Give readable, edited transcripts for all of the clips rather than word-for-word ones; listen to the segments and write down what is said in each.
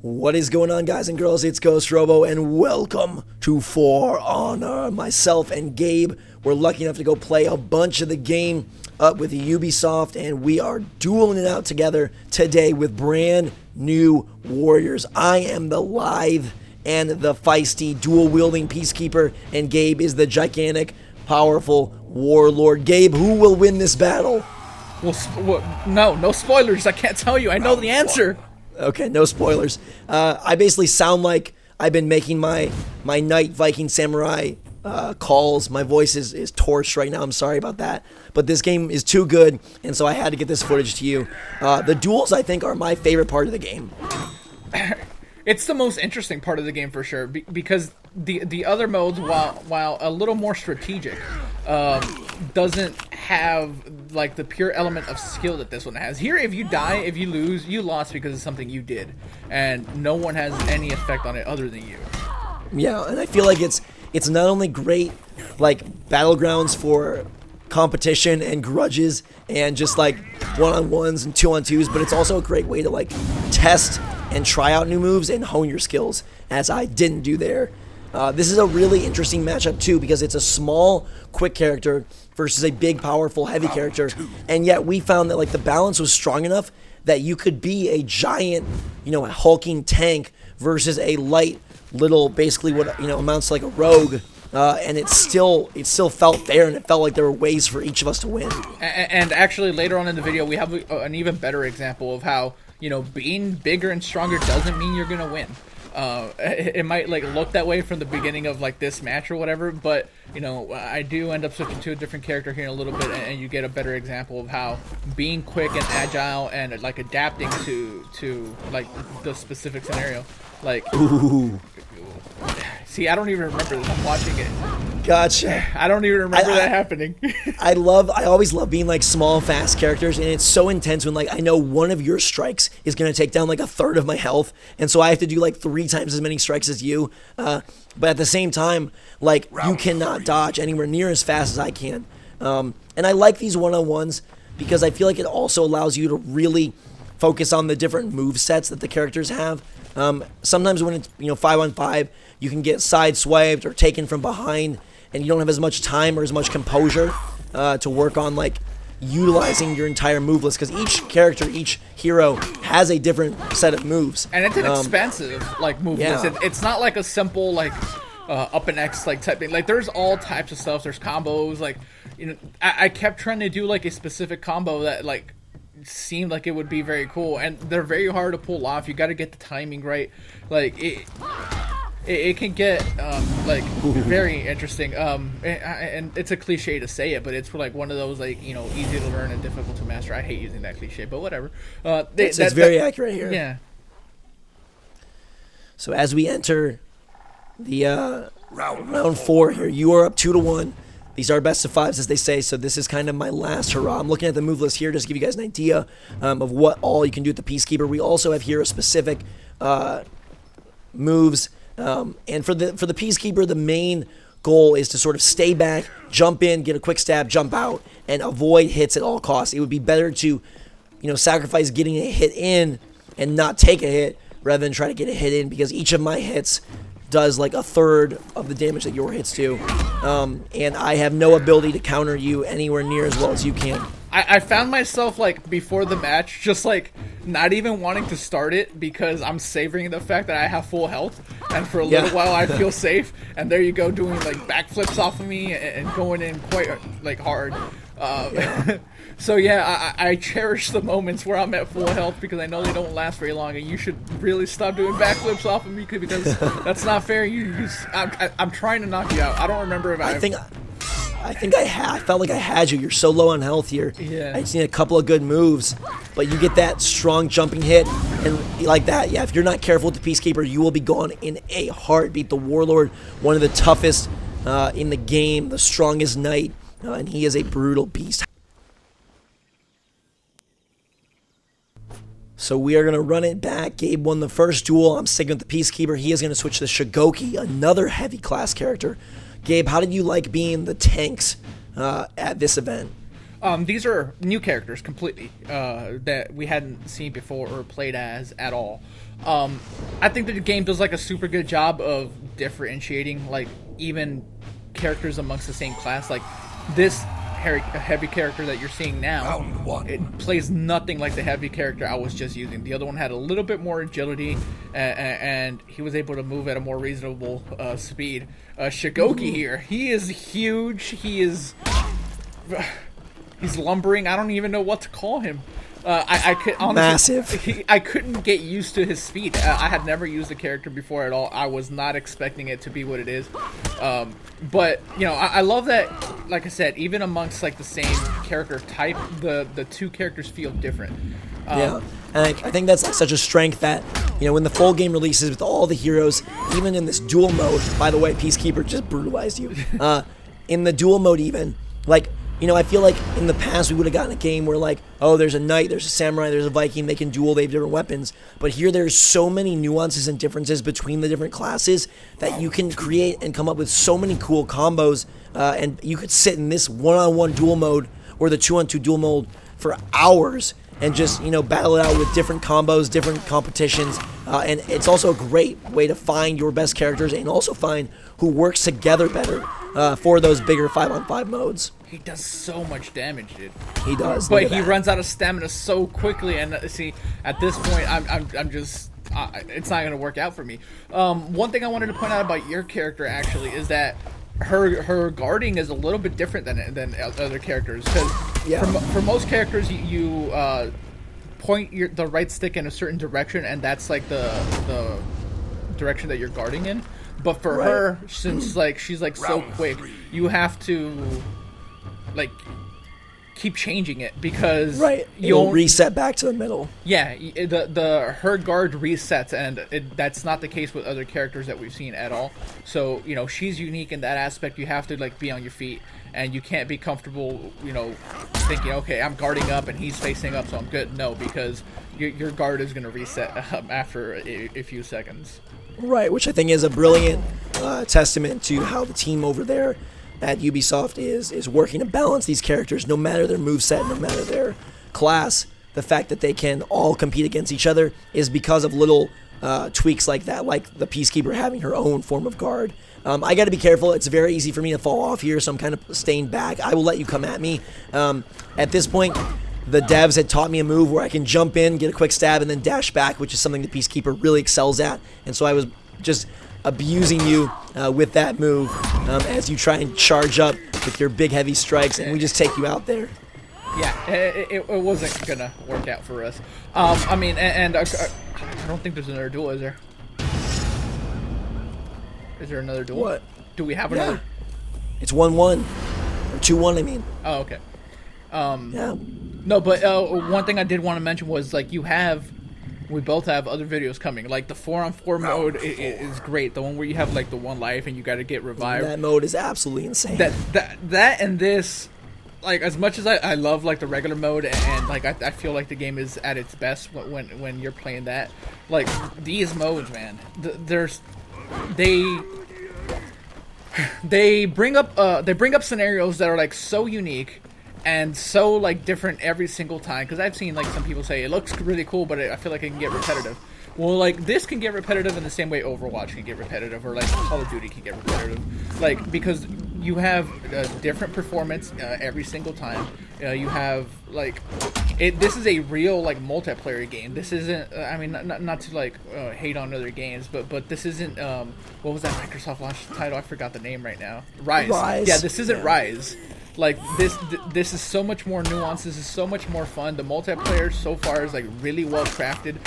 What is going on, guys and girls? It's Ghost Robo, and welcome to For Honor. Myself and Gabe were lucky enough to go play a bunch of the game up with Ubisoft, and we are dueling it out together today with brand new warriors. I am the lithe and the feisty dual-wielding Peacekeeper, and Gabe is the gigantic, powerful warlord. Gabe, who will win this battle? Well, no spoilers. I can't tell you. I know the answer. Okay, no spoilers. I basically sound like I've been making my Knight Viking Samurai calls. My voice is torched right now. I'm sorry about that. But this game is too good, and so I had to get this footage to you. The duels, I think, are my favorite part of the game. It's the most interesting part of the game for sure, because the other modes, while a little more strategic, doesn't have like the pure element of skill that this one has. Here, if you die, if you lose, you lost because of something you did, and no one has any effect on it other than you. Yeah, and I feel like it's not only great like battlegrounds for competition and grudges and just like one-on-ones and two-on-twos, but it's also a great way to like test and try out new moves and hone your skills, as I didn't do there. This is a really interesting matchup too, because it's a small, quick character versus a big, powerful, heavy character, and yet we found that like the balance was strong enough that you could be a giant, a hulking tank versus a light little, basically what amounts to like a rogue, and it still felt fair, and it felt like there were ways for each of us to win. And actually, later on in the video, we have an even better example of how being bigger and stronger doesn't mean you're gonna win. It might like look that way from the beginning of like this match or whatever, but I do end up switching to a different character here in a little bit, and you get a better example of how being quick and agile and like adapting to like the specific scenario. Like, ooh. See, I don't even remember this. I'm watching it. Gotcha. I don't even remember that happening. I always love being like small, fast characters, and it's so intense when like I know one of your strikes is gonna take down like a third of my health, and so I have to do like 3 times as many strikes as you. But at the same time, like you cannot dodge anywhere near as fast as I can. And I like these one-on-ones because I feel like it also allows you to really focus on the different move sets that the characters have. Sometimes when it's 5-on-5, you can get sideswiped or taken from behind, and you don't have as much time or as much composure to work on like utilizing your entire move list, because each character, each hero has a different set of moves, and it's an expensive like move list. It's not like a simple like up and X like type thing. Like there's all types of stuff. There's combos. Like I kept trying to do like a specific combo that like seemed like it would be very cool, and they're very hard to pull off. You got to get the timing right. Like it can get like very interesting, and it's a cliche to say it, but it's like one of those like easy to learn and difficult to master. I hate using that cliche, but whatever. It's very accurate here. Yeah. So as we enter the round 4 here, you are up 2-1. These are best of 5s, as they say, so this is kind of my last hurrah. I'm looking at the move list here just to give you guys an idea of what all you can do with the Peacekeeper. We also have hero-specific moves, and for the Peacekeeper, the main goal is to sort of stay back, jump in, get a quick stab, jump out, and avoid hits at all costs. It would be better to sacrifice getting a hit in and not take a hit rather than try to get a hit in, because each of my hits does like a third of the damage that your hits do, and I have no ability to counter you anywhere near as well as you can. I found myself like before the match just like not even wanting to start it, because I'm savoring the fact that I have full health, and for a little while I feel safe, and there you go doing like backflips off of me and going in quite like hard. So yeah, I cherish the moments where I'm at full health, because I know they don't last very long, and you should really stop doing backflips off of me, because that's not fair. I'm trying to knock you out. I don't remember if I felt like I had you. You're so low on health here. Yeah. I just need a couple of good moves, but you get that strong jumping hit, and like that, if you're not careful with the Peacekeeper, you will be gone in a heartbeat. The Warlord, one of the toughest in the game, the strongest knight, and he is a brutal beast. So we are going to run it back. Gabe won the first duel. I'm sticking with the Peacekeeper. He is going to switch to Shigoki, another heavy class character. Gabe, how did you like being the tanks at this event? These are new characters completely that we hadn't seen before or played as at all. I think that the game does like a super good job of differentiating like even characters amongst the same class. Like this heavy character that you're seeing now, it plays nothing like the heavy character I was just using. The other one had a little bit more agility, and he was able to move at a more reasonable speed. Shigoki here, he is huge. He's lumbering. I don't even know what to call him. I could honestly, massive. I couldn't get used to his speed. I had never used the character before at all. I was not expecting it to be what it is. But you know, I love that. Like I said, even amongst like the same character type, the two characters feel different. Yeah, and I think that's like such a strength that, you know, when the full game releases with all the heroes, even in this duel mode. By the way, Peacekeeper just brutalized you. In the duel mode, even like. You know, I feel like in the past we would have gotten a game where like, oh, there's a knight, there's a samurai, there's a Viking, they can duel, they have different weapons. But here there's so many nuances and differences between the different classes that you can create and come up with so many cool combos. And you could sit in this one-on-one duel mode or the two-on-two duel mode for hours and just, you know, battle it out with different combos, different competitions. And it's also a great way to find your best characters and also find who works together better for those bigger 5-on-5 modes. He does so much damage, dude. He does, but he runs out of stamina so quickly, and see, at this point, I'm just, it's not gonna work out for me. One thing I wanted to point out about your character actually is that her guarding is a little bit different than other characters, because for most characters you point the right stick in a certain direction, and that's like the direction that you're guarding in. But for her, since like she's like so quick, you have to like keep changing it because you'll reset back to the middle. Yeah, her guard resets, and that's not the case with other characters that we've seen at all. So you know, she's unique in that aspect. You have to like be on your feet, and you can't be comfortable, you know, thinking, okay, I'm guarding up and he's facing up, so I'm good. No, because your guard is going to reset after a few seconds. Right, which I think is a brilliant testament to how the team over there at Ubisoft is working to balance these characters, no matter their moveset, no matter their class. The fact that they can all compete against each other is because of little tweaks like that, like the Peacekeeper having her own form of guard. I got to be careful. It's very easy for me to fall off here, so I'm kind of staying back. I will let you come at me. At this point, the devs had taught me a move where I can jump in, get a quick stab, and then dash back, which is something the Peacekeeper really excels at. And so I was just abusing you with that move as you try and charge up with your big heavy strikes, and we just take you out there. Yeah, it wasn't gonna work out for us. I mean, and I don't think there's another duel, is there? Is there another duel? What? Do we have another? It's 1-1 or 2-1. I mean. Oh, okay. Yeah. No, but one thing I did want to mention was like we both have other videos coming. Like the 4-on-4 mode is great. The one where you have like the one life and you got to get revived. That mode is absolutely insane. That and this, like as much as I love like the regular mode and like I feel like the game is at its best when you're playing that. Like these modes, man, they bring up scenarios that are like so unique and so like different every single time, because I've seen like some people say it looks really cool, but I feel like it can get repetitive. Well, like this can get repetitive in the same way Overwatch can get repetitive, or like Call of Duty can get repetitive, like because you have a different performance every single time. You have like this is a real like multiplayer game. This isn't I mean not to like hate on other games, but this isn't what was that Microsoft launch title? I forgot the name right now. Rise. Yeah, this isn't Rise. Like this is so much more nuanced. This is so much more fun. The multiplayer so far is like really well crafted.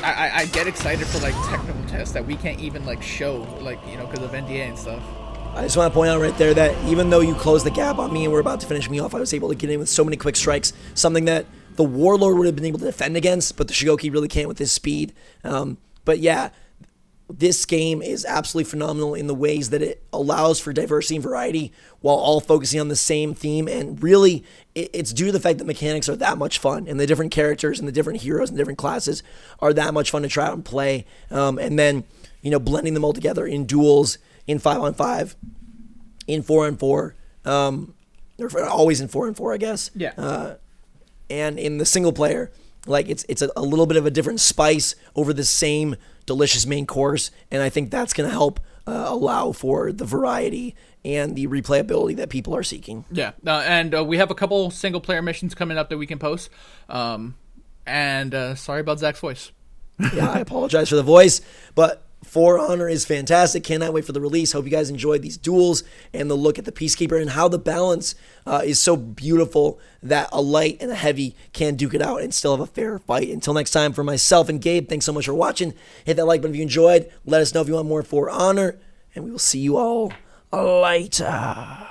I get excited for like technical tests that we can't even like show, like, you know, because of NDA and stuff. I just want to point out right there that even though you closed the gap on me and were about to finish me off, I was able to get in with so many quick strikes, something that the Warlord would have been able to defend against, but the Shigoki really can't with his speed. But yeah, this game is absolutely phenomenal in the ways that it allows for diversity and variety while all focusing on the same theme. And really, it's due to the fact that mechanics are that much fun, and the different characters and the different heroes and different classes are that much fun to try out and play. And then, you know, blending them all together in duels, in 5-on-5, in 4-on-4, or always in 4-on-4, I guess. Yeah. And in the single player, like it's a little bit of a different spice over the same delicious main course, and I think that's going to help allow for the variety and the replayability that people are seeking. Yeah, and we have a couple single player missions coming up that we can post. And sorry about Zach's voice. Yeah, I apologize for the voice, but For Honor is fantastic. Cannot wait for the release. Hope you guys enjoyed these duels and the look at the Peacekeeper and how the balance is so beautiful that a light and a heavy can duke it out and still have a fair fight. Until next time, for myself and Gabe, thanks so much for watching. Hit that like button if you enjoyed. Let us know if you want more For Honor, and we will see you all later.